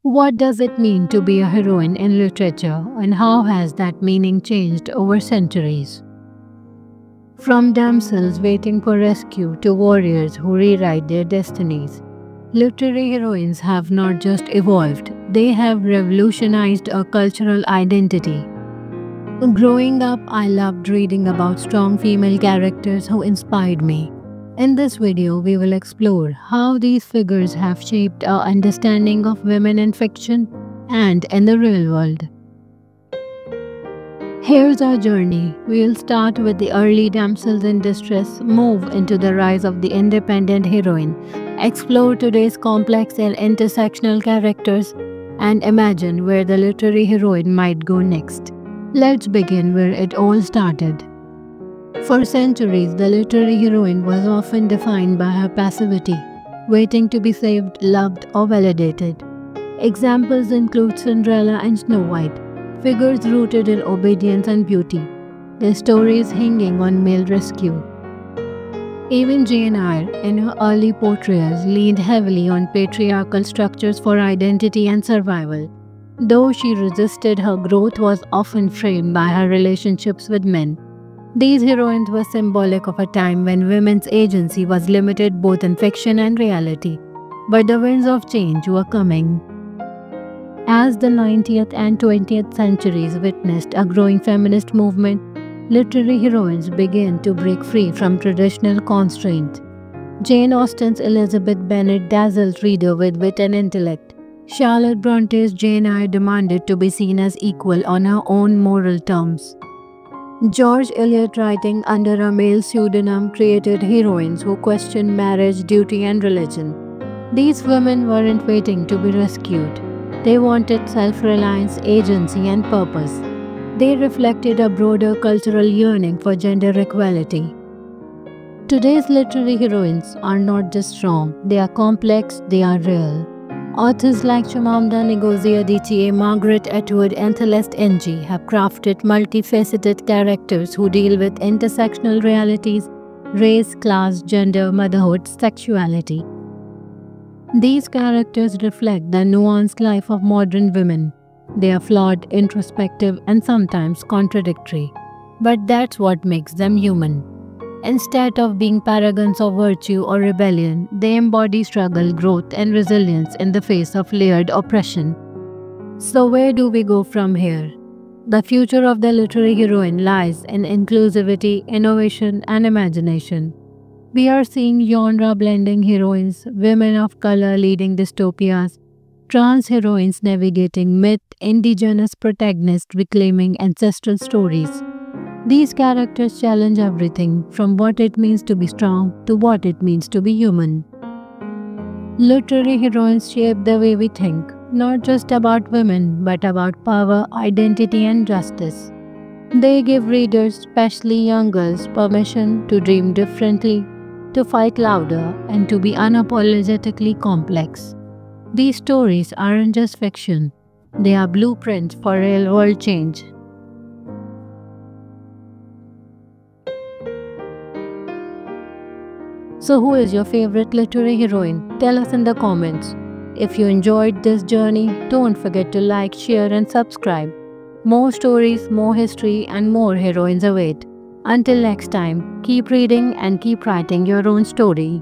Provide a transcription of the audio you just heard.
What does it mean to be a heroine in literature, and how has that meaning changed over centuries? From damsels waiting for rescue to warriors who rewrite their destinies, literary heroines have not just evolved, they have revolutionized a cultural identity. Growing up, I loved reading about strong female characters who inspired me. In this video, we will explore how these figures have shaped our understanding of women in fiction and in the real world. Here's our journey. We'll start with the early damsels in distress, move into the rise of the independent heroine, explore today's complex and intersectional characters, and imagine where the literary heroine might go next. Let's begin where it all started. For centuries, the literary heroine was often defined by her passivity, waiting to be saved, loved, or validated. Examples include Cinderella and Snow White, figures rooted in obedience and beauty, their stories hinging on male rescue. Even Jane Eyre, in her early portrayals, leaned heavily on patriarchal structures for identity and survival. Though she resisted, her growth was often framed by her relationships with men. These heroines were symbolic of a time when women's agency was limited both in fiction and reality. But the winds of change were coming. As the 19th and 20th centuries witnessed a growing feminist movement, literary heroines began to break free from traditional constraints. Jane Austen's Elizabeth Bennet dazzled readers with wit and intellect. Charlotte Bronte's Jane Eyre demanded to be seen as equal on her own moral terms. George Eliot, writing under a male pseudonym, created heroines who questioned marriage, duty, and religion. These women weren't waiting to be rescued. They wanted self-reliance, agency, and purpose. They reflected a broader cultural yearning for gender equality. Today's literary heroines are not just strong, they are complex, they are real. Authors like Chimamanda Ngozi Adichie, Margaret Atwood, and Celeste Ng have crafted multifaceted characters who deal with intersectional realities, race, class, gender, motherhood, sexuality. These characters reflect the nuanced life of modern women. They are flawed, introspective, and sometimes contradictory. But that's what makes them human. Instead of being paragons of virtue or rebellion, they embody struggle, growth, and resilience in the face of layered oppression. So where do we go from here? The future of the literary heroine lies in inclusivity, innovation, and imagination. We are seeing genre-blending heroines, women of color leading dystopias, trans heroines navigating myth, indigenous protagonists reclaiming ancestral stories. These characters challenge everything from what it means to be strong to what it means to be human. Literary heroines shape the way we think, not just about women, but about power, identity, and justice. They give readers, especially young girls, permission to dream differently, to fight louder, and to be unapologetically complex. These stories aren't just fiction, they are blueprints for real-world change. So who is your favorite literary heroine? Tell us in the comments. If you enjoyed this journey, don't forget to like, share, and subscribe. More stories, more history, and more heroines await. Until next time, keep reading and keep writing your own story.